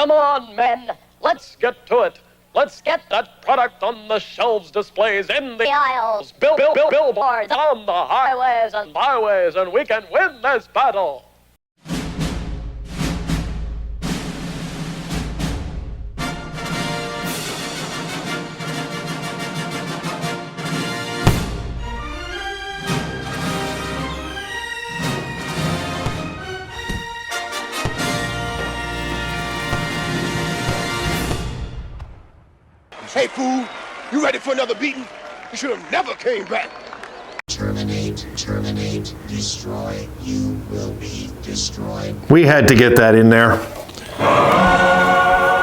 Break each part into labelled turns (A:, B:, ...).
A: Come on, men. Let's get to it. Let's get that product on the shelves, displays, in the aisles, billboards, on the highways and byways, and we can win this battle.
B: Hey, fool, you ready for another beating? You should have never came back.
C: Terminate, destroy. You will be destroyed.
D: We had to get that in there.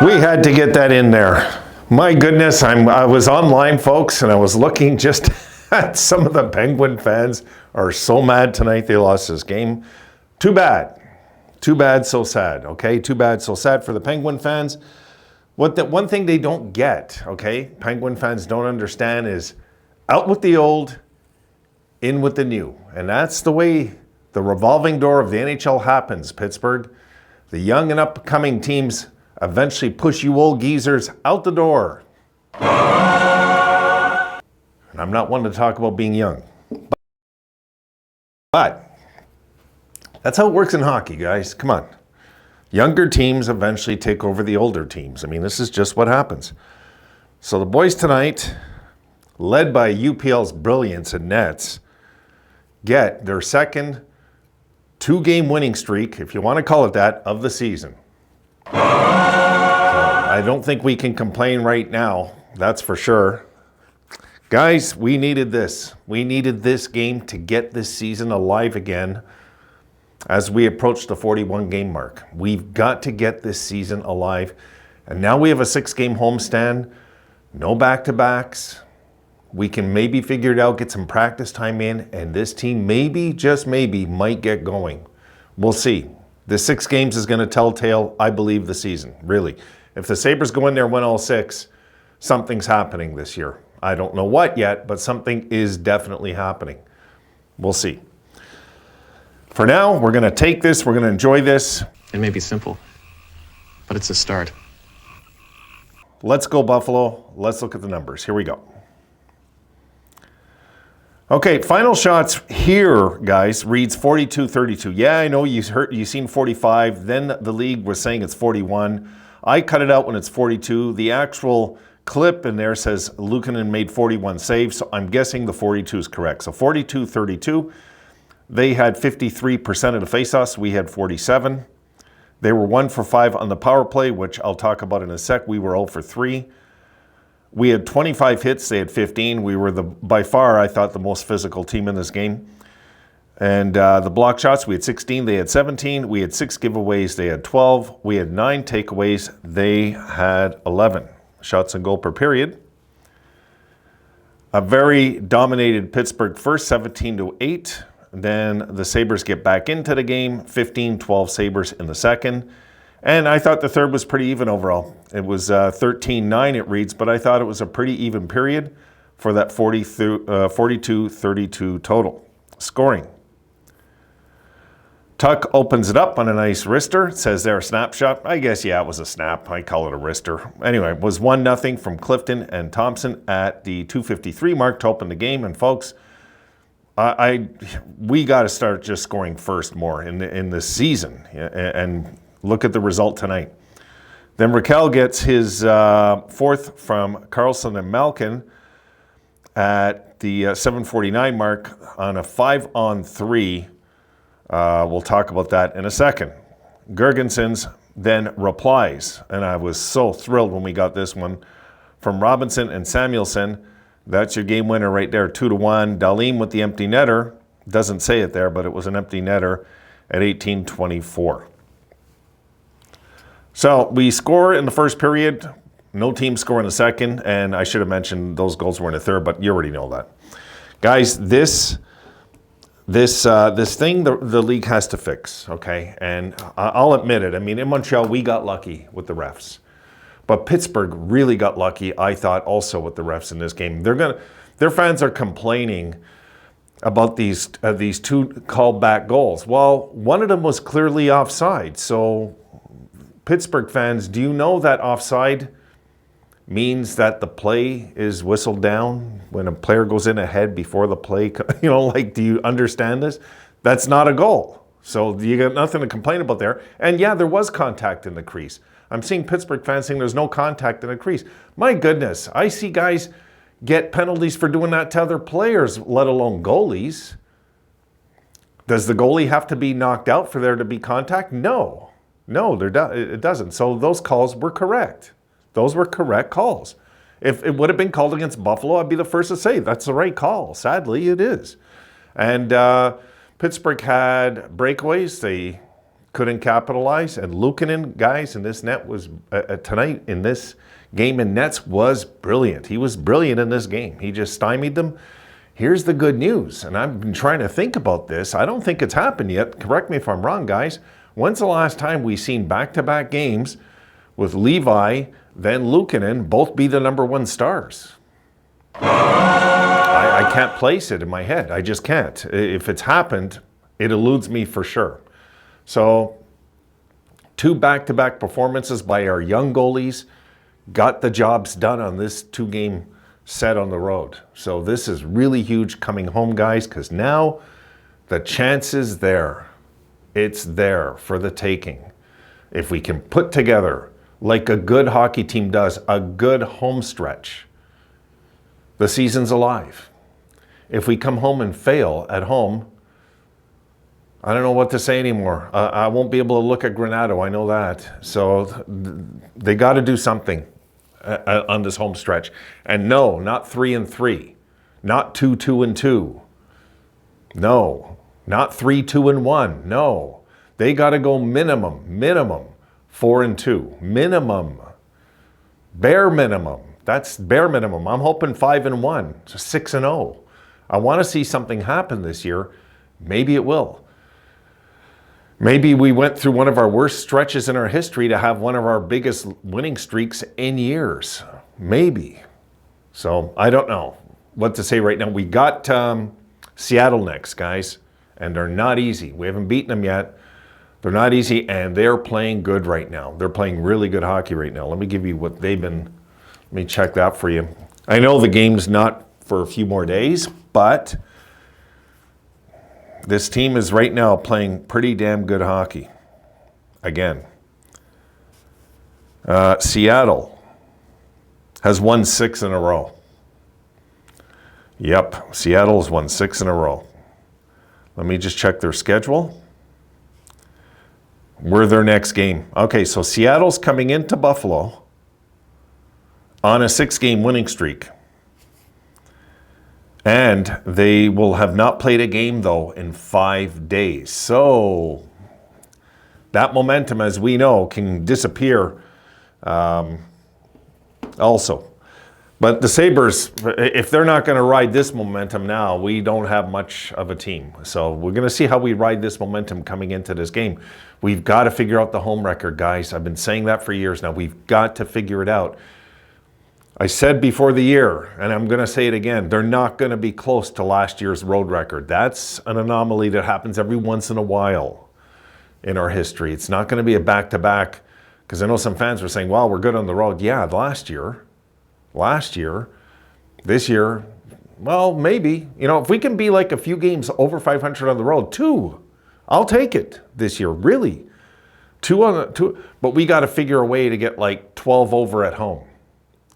D: We had to get that in there. My goodness, I was online, folks, and I was looking just at some of the Penguin fans are so mad tonight they lost this game. Too bad. Too bad, so sad, okay? Too bad, so sad for the Penguin fans. One thing they don't get, okay, Penguin fans don't understand is out with the old, in with the new. And that's the way the revolving door of the NHL happens, Pittsburgh. The young and upcoming teams eventually push you old geezers out the door. And I'm not one to talk about being young. But that's how it works in hockey, guys. Come on. Younger teams eventually take over the older teams. I mean, this is just what happens. So the boys tonight, led by UPL's brilliance and nets, get their second two-game winning streak, if you want to call it that, of the season. So I don't think we can complain right now, that's for sure. Guys, we needed this. We needed this game to get this season alive again. As we approach the 41-game mark, we've got to get this season alive. And now we have a 6-game homestand, no back-to-backs. We can maybe figure it out, get some practice time in, and this team maybe, just maybe, might get going. We'll see. The 6 games is going to telltale, I believe, the season, really. If the Sabres go in there and win all 6, something's happening this year. I don't know what yet, but something is definitely happening. We'll see. For now, we're going to take this, we're going to enjoy this.
E: It may be simple, but it's a start.
D: Let's go, Buffalo. Let's look at the numbers. Here we go. Okay, final shots here, guys, reads 42-32. Yeah, I know you seen 45. Then the league was saying it's 41. I cut it out when it's 42. The actual clip in there says Luukkonen made 41 saves, so I'm guessing the 42 is correct. So 42-32. They had 53% of the faceoffs. We had 47. They were 1 for 5 on the power play, which I'll talk about in a sec. We were 0 for 3. We had 25 hits. They had 15. We were by far, I thought, the most physical team in this game. And the block shots, we had 16. They had 17. We had 6 giveaways. They had 12. We had 9 takeaways. They had 11. Shots on goal per period. A very dominated Pittsburgh first, 17-8. Then the Sabres get back into the game, 15-12 Sabres in the second. And I thought the third was pretty even overall. It was 13-9 it reads, but I thought it was a pretty even period for that 42-32 total. Scoring. Tuck opens it up on a nice wrister. It says there a snapshot. I guess, yeah, it was a snap. I call it a wrister. Anyway, it was 1-0 from Clifton and Thompson at the 2:53 mark to open the game. And folks, we got to start just scoring first more in this season, and look at the result tonight. Then Raquel gets his fourth from Carlson and Malkin at the 7:49 mark on a 5-on-3. We'll talk about that in a second. Gergensons then replies, and I was so thrilled when we got this one from Robinson and Samuelson. That's your game winner right there, 2-1. Dahlin with the empty netter. Doesn't say it there, but it was an empty netter at 18:24. So we score in the first period. No team score in the second. And I should have mentioned those goals were in the third, but you already know that. Guys, this thing the league has to fix, okay? And I'll admit it. I mean, in Montreal, we got lucky with the refs. But Pittsburgh really got lucky, I thought, also with the refs in this game. Their fans are complaining about these two called back goals. Well, one of them was clearly offside, so Pittsburgh fans, do you know that offside means that the play is whistled down when a player goes in ahead before the play? Do you understand this? That's not a goal. So you got nothing to complain about there. And yeah, there was contact in the crease. I'm seeing Pittsburgh fans saying there's no contact in the crease. My goodness, I see guys get penalties for doing that to other players, let alone goalies. Does the goalie have to be knocked out for there to be contact? No, it doesn't. So those calls were correct. Those were correct calls. If it would have been called against Buffalo, I'd be the first to say that's the right call. Sadly, it is. And Pittsburgh had breakaways. They couldn't capitalize. And Luukkonen, guys, in this net was, tonight in this game in nets was brilliant. He was brilliant in this game. He just stymied them. Here's the good news, and I've been trying to think about this. I don't think it's happened yet. Correct me if I'm wrong, guys. When's the last time we've seen back-to-back games with Levi, then Luukkonen, both be the number one stars? I can't place it in my head. I just can't. If it's happened, it eludes me for sure. So, 2 back-to-back performances by our young goalies got the jobs done on this 2-game set on the road. So this is really huge coming home, guys, because now the chance is there. It's there for the taking. If we can put together, like a good hockey team does, a good home stretch, the season's alive. If we come home and fail at home, I don't know what to say anymore. I won't be able to look at Granato, I know that. So they got to do something on this home stretch. And no, not 3-3, not 2-2-2. No, not 3-2-1. No, they got to go minimum 4-2, minimum, bare minimum. That's bare minimum. I'm hoping 5-1, so 6-0. I want to see something happen this year. Maybe it will. Maybe we went through one of our worst stretches in our history to have one of our biggest winning streaks in years. Maybe. So I don't know what to say right now. We got Seattle next, guys, and they're not easy. We haven't beaten them yet. They're not easy, and they're playing good right now. They're playing really good hockey right now. Let me give you what they've been. Let me check that for you. I know the game's not for a few more days, but this team is right now playing pretty damn good hockey. Again, Seattle has won 6 in a row. Yep, Seattle's won 6 in a row. Let me just check their schedule. We're their next game. Okay, so Seattle's coming into Buffalo on a 6-game winning streak. And they will have not played a game, though, in 5 days. So that momentum, as we know, can disappear also. But the Sabres, if they're not going to ride this momentum now, we don't have much of a team. So we're going to see how we ride this momentum coming into this game. We've got to figure out the home record, guys. I've been saying that for years now. We've got to figure it out. I said before the year, and I'm going to say it again, they're not going to be close to last year's road record. That's an anomaly that happens every once in a while in our history. It's not going to be a back-to-back, because I know some fans were saying, well, we're good on the road. Yeah, last year, this year, well, maybe. You know, if we can be like a few games over 500 on the road, 2, I'll take it this year, really. 2, but we got to figure a way to get like 12 over at home.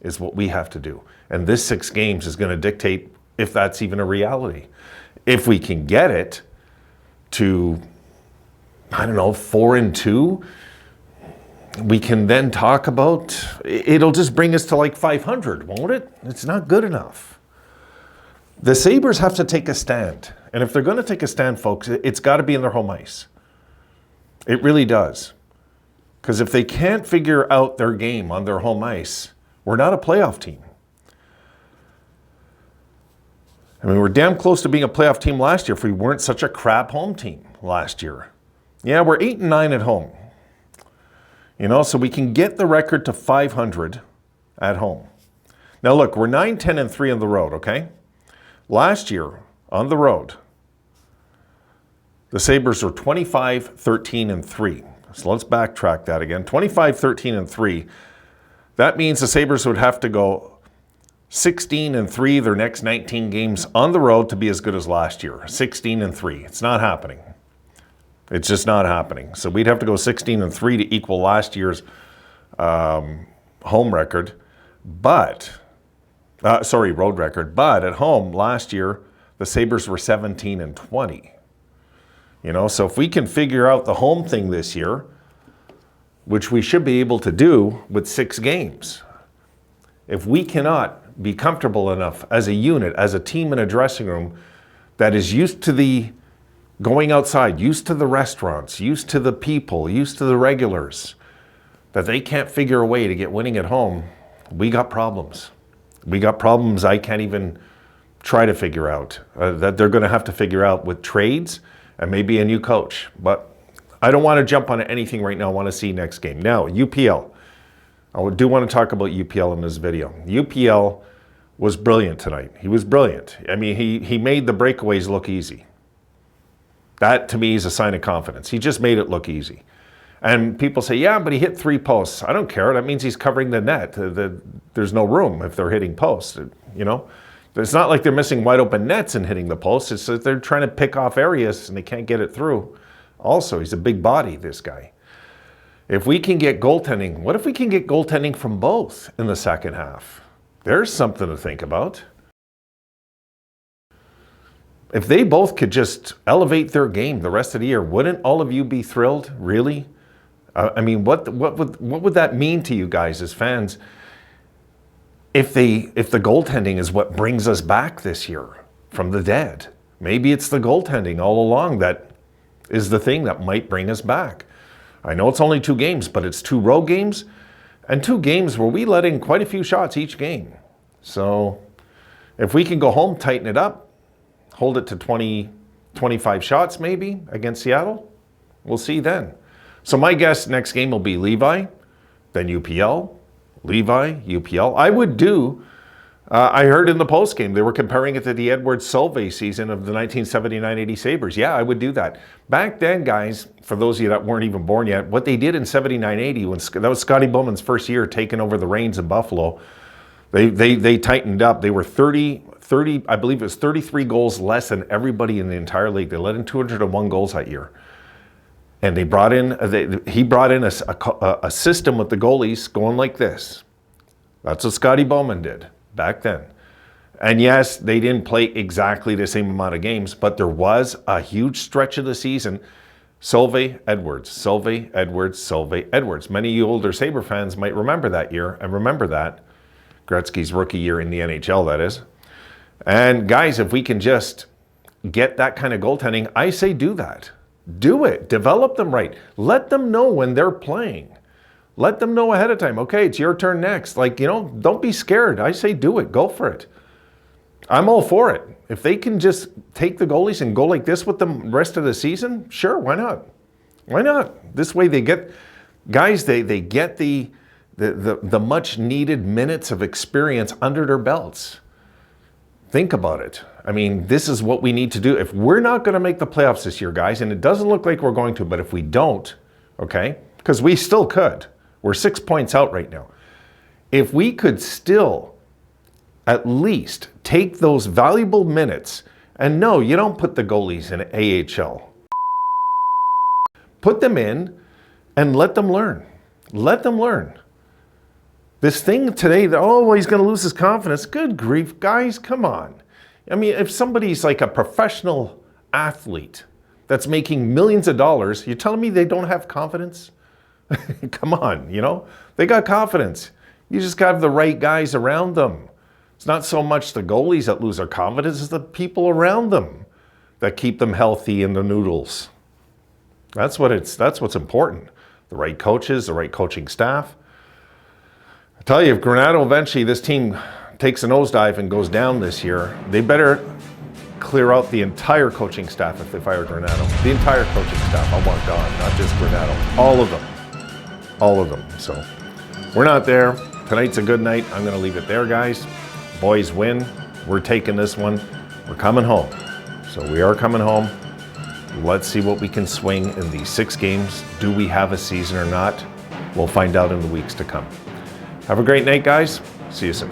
D: Is what we have to do. And this 6 games is going to dictate if that's even a reality. If we can get it to, 4-2, we can then talk about, it'll just bring us to like 500, won't it? It's not good enough. The Sabres have to take a stand. And if they're going to take a stand, folks, it's got to be in their home ice. It really does. Because if they can't figure out their game on their home ice, we're not a playoff team. I mean, we're damn close to being a playoff team last year if we weren't such a crap home team last year. Yeah, we're 8-9 at home. You know, so we can get the record to 500 at home. Now look, we're 9-10-3 on the road, okay? Last year, on the road, the Sabres were 25-13-3. So let's backtrack that again. 25, 13, and 3. That means the Sabres would have to go 16 and 3 their next 19 games on the road to be as good as last year. 16 and 3. It's not happening. It's just not happening. So we'd have to go 16 and 3 to equal last year's home record. But, road record. But at home last year, the Sabres were 17 and 20. You know, so if we can figure out the home thing this year, which we should be able to do with 6 games, if we cannot be comfortable enough as a unit, as a team in a dressing room that is used to the going outside, used to the restaurants, used to the people, used to the regulars, that they can't figure a way to get winning at home, we got problems. We got problems I can't even try to figure out, that they're going to have to figure out with trades and maybe a new coach. But I don't want to jump on anything right now. I want to see next game. Now, UPL. I do want to talk about UPL in this video. UPL was brilliant tonight. He was brilliant. I mean, he made the breakaways look easy. That, to me, is a sign of confidence. He just made it look easy. And people say, yeah, but he hit 3 posts. I don't care. That means he's covering the net. There's no room if they're hitting posts, you know. It's not like they're missing wide open nets and hitting the post. It's that they're trying to pick off areas and they can't get it through. Also, he's a big body, this guy. If we can get goaltending, what if we can get goaltending from both in the second half? There's something to think about. If they both could just elevate their game the rest of the year, wouldn't all of you be thrilled, really? I mean, what would that mean to you guys as fans? If the goaltending is what brings us back this year from the dead, maybe it's the goaltending all along that is the thing that might bring us back. I know it's only 2 games, but it's 2 road games and 2 games where we let in quite a few shots each game. So if we can go home, tighten it up, hold it to 20, 25 shots maybe against Seattle, we'll see then. So my guess next game will be Levi, then UPL, Levi, UPL. I would do, I heard in the postgame, they were comparing it to the Edwards-Solvay season of the 1979-80 Sabres. Yeah, I would do that. Back then, guys, for those of you that weren't even born yet, what they did in 79-80, that was Scotty Bowman's first year taking over the reins in Buffalo, they tightened up. They were 30, I believe it was 33 goals less than everybody in the entire league. They let in 201 goals that year. And he brought in a system with the goalies going like this. That's what Scotty Bowman did back then. And yes, they didn't play exactly the same amount of games, but there was a huge stretch of the season. Solvay, Edwards, Solvay, Edwards, Solvay, Edwards. Many of you older Sabre fans might remember that year and remember that. Gretzky's rookie year in the NHL, that is. And guys, if we can just get that kind of goaltending, I say do that. Do it. Develop them right. Let them know when they're playing. Let them know ahead of time. Okay, it's your turn next. Like, you know, don't be scared. I say do it. Go for it. I'm all for it. If they can just take the goalies and go like this with them the rest of the season, sure, why not? Why not? This way they get, guys, they get the much needed minutes of experience under their belts. Think about it. I mean, this is what we need to do. If we're not going to make the playoffs this year, guys, and it doesn't look like we're going to, but if we don't, okay, because we still could. We're 6 points out right now. If we could still at least take those valuable minutes, and no, you don't put the goalies in AHL. Put them in and let them learn. Let them learn. This thing today that, oh, well, he's going to lose his confidence. Good grief, guys, come on. I mean, if somebody's like a professional athlete that's making millions of dollars, you're telling me they don't have confidence? Come on, you know? They got confidence. You just got to have the right guys around them. It's not so much the goalies that lose their confidence, it's the people around them that keep them healthy in the noodles. That's what's important. The right coaches, the right coaching staff. I tell you, if Granato eventually, this team takes a nosedive and goes down this year, they better clear out the entire coaching staff if they fire Granato. The entire coaching staff, I want gone, not just Granato. All of them. All of them. So we're not there. Tonight's a good night. I'm going to leave it there, guys. Boys win. We're taking this one. We're coming home. So we are coming home. Let's see what we can swing in these 6 games. Do we have a season or not? We'll find out in the weeks to come. Have a great night, guys. See you soon.